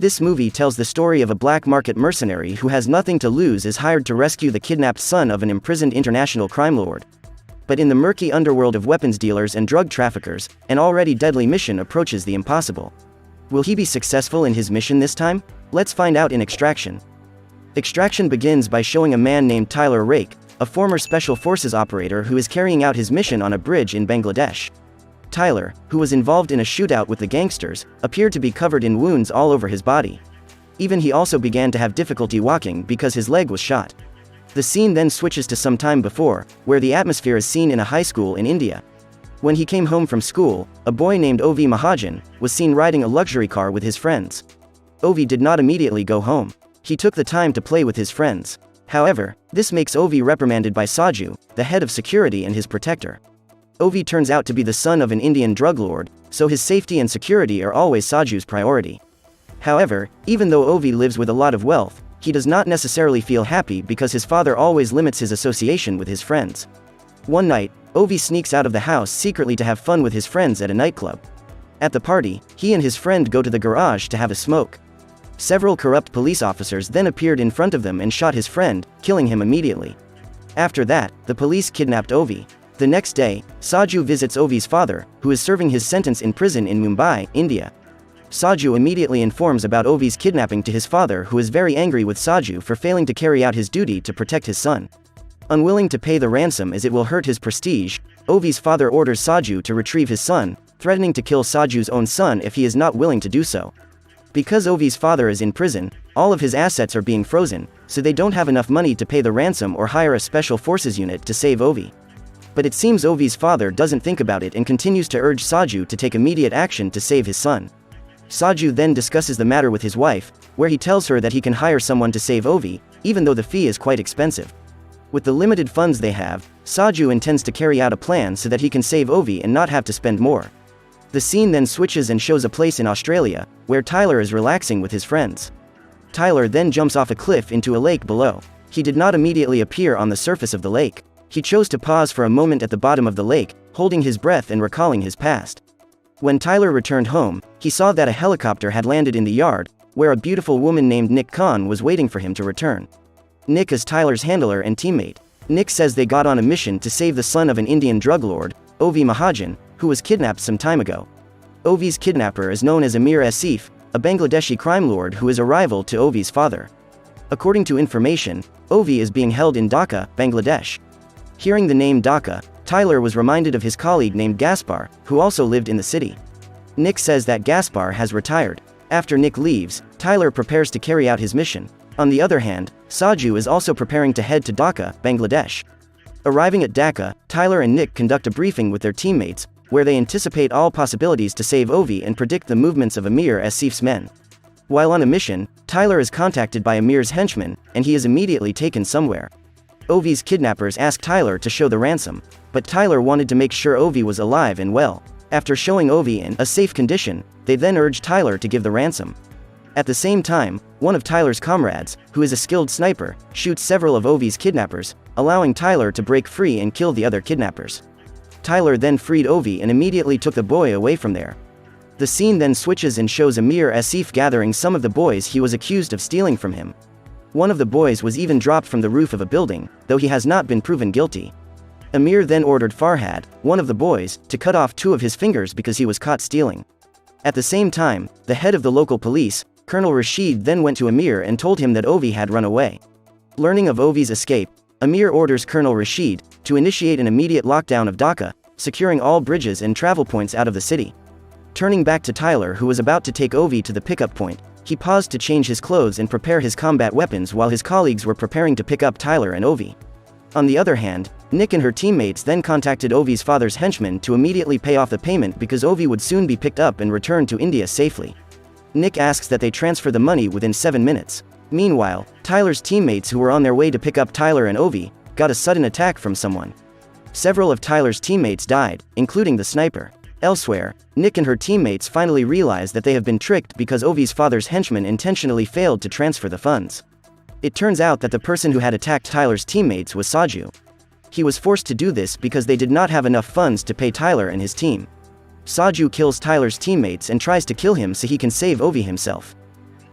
This movie tells the story of a black market mercenary who has nothing to lose is hired to rescue the kidnapped son of an imprisoned international crime lord. But in the murky underworld of weapons dealers and drug traffickers, an already deadly mission approaches the impossible. Will he be successful in his mission this time? Let's find out in Extraction. Extraction begins by showing a man named Tyler Rake, a former special forces operator who is carrying out his mission on a bridge in Bangladesh. Tyler, who was involved in a shootout with the gangsters, appeared to be covered in wounds all over his body. Even he also began to have difficulty walking because his leg was shot. The scene then switches to some time before, where the atmosphere is seen in a high school in India. When he came home from school, a boy named Ovi Mahajan was seen riding a luxury car with his friends. Ovi did not immediately go home. He took the time to play with his friends. However, this makes Ovi reprimanded by Saju, the head of security and his protector. Ovi turns out to be the son of an Indian drug lord, so his safety and security are always Saju's priority. However, even though Ovi lives with a lot of wealth, he does not necessarily feel happy because his father always limits his association with his friends. One night, Ovi sneaks out of the house secretly to have fun with his friends at a nightclub. At the party, he and his friend go to the garage to have a smoke. Several corrupt police officers then appeared in front of them and shot his friend, killing him immediately. After that, the police kidnapped Ovi. The next day, Saju visits Ovi's father, who is serving his sentence in prison in Mumbai, India. Saju immediately informs about Ovi's kidnapping to his father, who is very angry with Saju for failing to carry out his duty to protect his son. Unwilling to pay the ransom as it will hurt his prestige, Ovi's father orders Saju to retrieve his son, threatening to kill Saju's own son if he is not willing to do so. Because Ovi's father is in prison, all of his assets are being frozen, so they don't have enough money to pay the ransom or hire a special forces unit to save Ovi. But it seems Ovi's father doesn't think about it and continues to urge Saju to take immediate action to save his son. Saju then discusses the matter with his wife, where he tells her that he can hire someone to save Ovi, even though the fee is quite expensive. With the limited funds they have, Saju intends to carry out a plan so that he can save Ovi and not have to spend more. The scene then switches and shows a place in Australia, where Tyler is relaxing with his friends. Tyler then jumps off a cliff into a lake below. He did not immediately appear on the surface of the lake. He chose to pause for a moment at the bottom of the lake, holding his breath and recalling his past. When Tyler returned home, he saw that a helicopter had landed in the yard, where a beautiful woman named Nick Khan was waiting for him to return. Nick is Tyler's handler and teammate. Nick says they got on a mission to save the son of an Indian drug lord, Ovi Mahajan, who was kidnapped some time ago. Ovi's kidnapper is known as Amir Asif, a Bangladeshi crime lord who is a rival to Ovi's father. According to information, Ovi is being held in Dhaka, Bangladesh. Hearing the name Dhaka, Tyler was reminded of his colleague named Gaspar, who also lived in the city. Nick says that Gaspar has retired. After Nick leaves, Tyler prepares to carry out his mission. On the other hand, Saju is also preparing to head to Dhaka, Bangladesh. Arriving at Dhaka, Tyler and Nick conduct a briefing with their teammates, where they anticipate all possibilities to save Ovi and predict the movements of Amir Asif's men. While on a mission, Tyler is contacted by Amir's henchmen, and he is immediately taken somewhere. Ovi's kidnappers ask Tyler to show the ransom, but Tyler wanted to make sure Ovi was alive and well. After showing Ovi in a safe condition, they then urge Tyler to give the ransom. At the same time, one of Tyler's comrades, who is a skilled sniper, shoots several of Ovi's kidnappers, allowing Tyler to break free and kill the other kidnappers. Tyler then freed Ovi and immediately took the boy away from there. The scene then switches and shows Amir Asif gathering some of the boys he was accused of stealing from him. One of the boys was even dropped from the roof of a building, though he has not been proven guilty. Amir then ordered Farhad, one of the boys, to cut off 2 of his fingers because he was caught stealing. At the same time, the head of the local police, Colonel Rashid, then went to Amir and told him that Ovi had run away. Learning of Ovi's escape, Amir orders Colonel Rashid to initiate an immediate lockdown of Dhaka, securing all bridges and travel points out of the city. Turning back to Tyler, who was about to take Ovi to the pickup point, he paused to change his clothes and prepare his combat weapons while his colleagues were preparing to pick up Tyler and Ovi. On the other hand, Nick and her teammates then contacted Ovi's father's henchmen to immediately pay off the payment because Ovi would soon be picked up and returned to India safely. Nick asks that they transfer the money within 7 minutes. Meanwhile, Tyler's teammates who were on their way to pick up Tyler and Ovi, got a sudden attack from someone. Several of Tyler's teammates died, including the sniper. Elsewhere, Nick and her teammates finally realize that they have been tricked because Ovi's father's henchmen intentionally failed to transfer the funds. It turns out that the person who had attacked Tyler's teammates was Saju. He was forced to do this because they did not have enough funds to pay Tyler and his team. Saju kills Tyler's teammates and tries to kill him so he can save Ovi himself.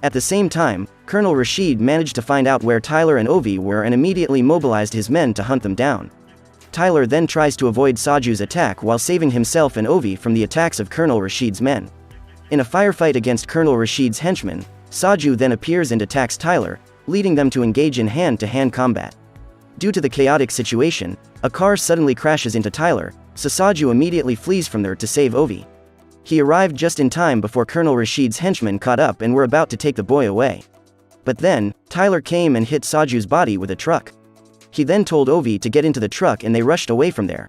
At the same time, Colonel Rashid managed to find out where Tyler and Ovi were and immediately mobilized his men to hunt them down. Tyler then tries to avoid Saju's attack while saving himself and Ovi from the attacks of Colonel Rashid's men. In a firefight against Colonel Rashid's henchmen, Saju then appears and attacks Tyler, leading them to engage in hand-to-hand combat. Due to the chaotic situation, a car suddenly crashes into Tyler, so Saju immediately flees from there to save Ovi. He arrived just in time before Colonel Rashid's henchmen caught up and were about to take the boy away. But then, Tyler came and hit Saju's body with a truck. He then told Ovi to get into the truck and they rushed away from there.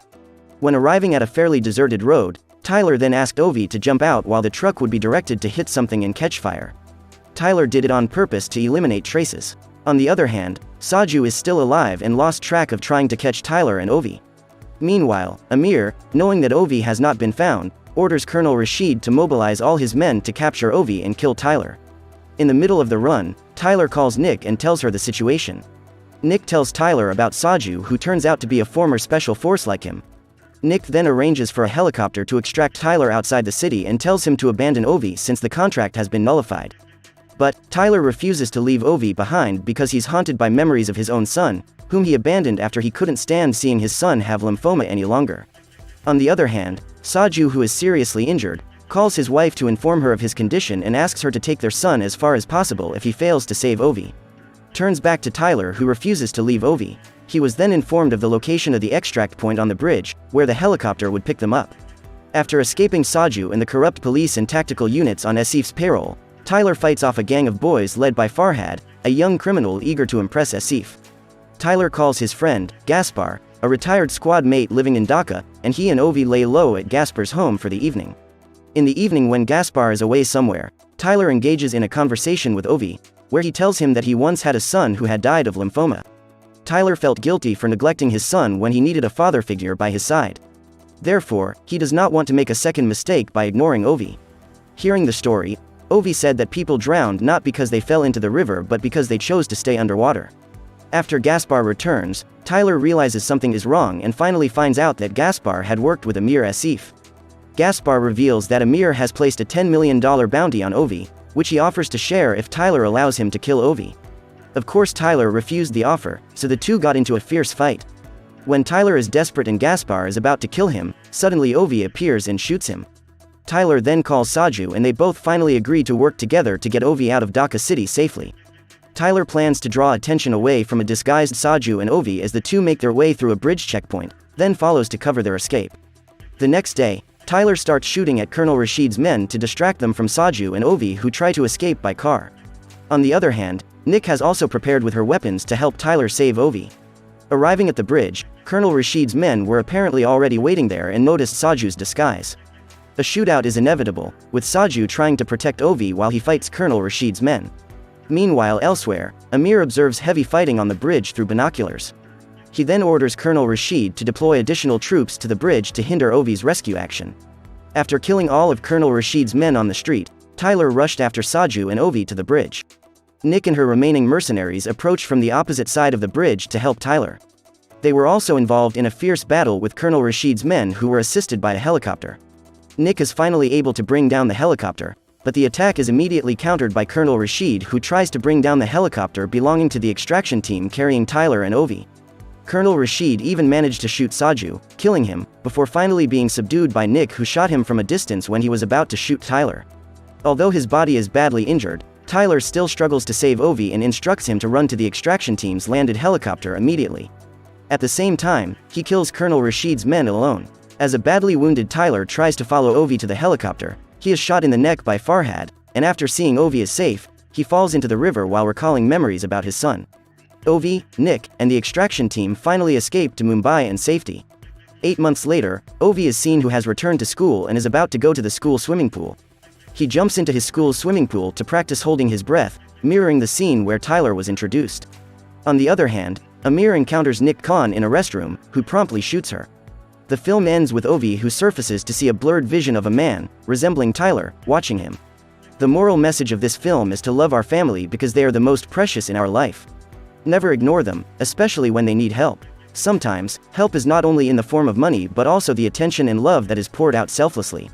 When arriving at a fairly deserted road, Tyler then asked Ovi to jump out while the truck would be directed to hit something and catch fire. Tyler did it on purpose to eliminate traces. On the other hand, Saju is still alive and lost track of trying to catch Tyler and Ovi. Meanwhile, Amir, knowing that Ovi has not been found, orders Colonel Rashid to mobilize all his men to capture Ovi and kill Tyler. In the middle of the run, Tyler calls Nick and tells her the situation. Nick tells Tyler about Saju, who turns out to be a former special force like him. Nick then arranges for a helicopter to extract Tyler outside the city and tells him to abandon Ovi since the contract has been nullified. But Tyler refuses to leave Ovi behind because he's haunted by memories of his own son, whom he abandoned after he couldn't stand seeing his son have lymphoma any longer. On the other hand, Saju, who is seriously injured, calls his wife to inform her of his condition and asks her to take their son as far as possible if he fails to save Ovi. Turns back to Tyler, who refuses to leave Ovi. He was then informed of the location of the extract point on the bridge, where the helicopter would pick them up. After escaping Saju and the corrupt police and tactical units on Asif's payroll, Tyler fights off a gang of boys led by Farhad, a young criminal eager to impress Asif. Tyler calls his friend, Gaspar, a retired squad mate living in Dhaka, and he and Ovi lay low at Gaspar's home for the evening. In the evening when Gaspar is away somewhere, Tyler engages in a conversation with Ovi, where he tells him that he once had a son who had died of lymphoma. Tyler felt guilty for neglecting his son when he needed a father figure by his side. Therefore, he does not want to make a second mistake by ignoring Ovi. Hearing the story, Ovi said that people drowned not because they fell into the river but because they chose to stay underwater. After Gaspar returns, Tyler realizes something is wrong and finally finds out that Gaspar had worked with Amir Asif. Gaspar reveals that Amir has placed a $10 million bounty on Ovi, which he offers to share if Tyler allows him to kill Ovi. Of course Tyler refused the offer, so the two got into a fierce fight. When Tyler is desperate and Gaspar is about to kill him, suddenly Ovi appears and shoots him. Tyler then calls Saju and they both finally agree to work together to get Ovi out of Dhaka city safely. Tyler plans to draw attention away from a disguised Saju and Ovi as the two make their way through a bridge checkpoint, then follows to cover their escape. The next day, Tyler starts shooting at Colonel Rashid's men to distract them from Saju and Ovi, who try to escape by car. On the other hand, Nick has also prepared with her weapons to help Tyler save Ovi. Arriving at the bridge, Colonel Rashid's men were apparently already waiting there and noticed Saju's disguise. A shootout is inevitable, with Saju trying to protect Ovi while he fights Colonel Rashid's men. Meanwhile elsewhere, Amir observes heavy fighting on the bridge through binoculars. He then orders Colonel Rashid to deploy additional troops to the bridge to hinder Ovi's rescue action. After killing all of Colonel Rashid's men on the street, Tyler rushed after Saju and Ovi to the bridge. Nick and her remaining mercenaries approach from the opposite side of the bridge to help Tyler. They were also involved in a fierce battle with Colonel Rashid's men who were assisted by a helicopter. Nick is finally able to bring down the helicopter, but the attack is immediately countered by Colonel Rashid, who tries to bring down the helicopter belonging to the extraction team carrying Tyler and Ovi. Colonel Rashid even managed to shoot Saju, killing him, before finally being subdued by Nick, who shot him from a distance when he was about to shoot Tyler. Although his body is badly injured, Tyler still struggles to save Ovi and instructs him to run to the extraction team's landed helicopter immediately. At the same time, he kills Colonel Rashid's men alone. As a badly wounded Tyler tries to follow Ovi to the helicopter, he is shot in the neck by Farhad, and after seeing Ovi is safe, he falls into the river while recalling memories about his son. Ovi, Nick, and the extraction team finally escape to Mumbai in safety. 8 months later, Ovi is seen who has returned to school and is about to go to the school swimming pool. He jumps into his school's swimming pool to practice holding his breath, mirroring the scene where Tyler was introduced. On the other hand, Amir encounters Nick Khan in a restroom, who promptly shoots her. The film ends with Ovi, who surfaces to see a blurred vision of a man, resembling Tyler, watching him. The moral message of this film is to love our family because they are the most precious in our life. Never ignore them, especially when they need help. Sometimes, help is not only in the form of money but also the attention and love that is poured out selflessly.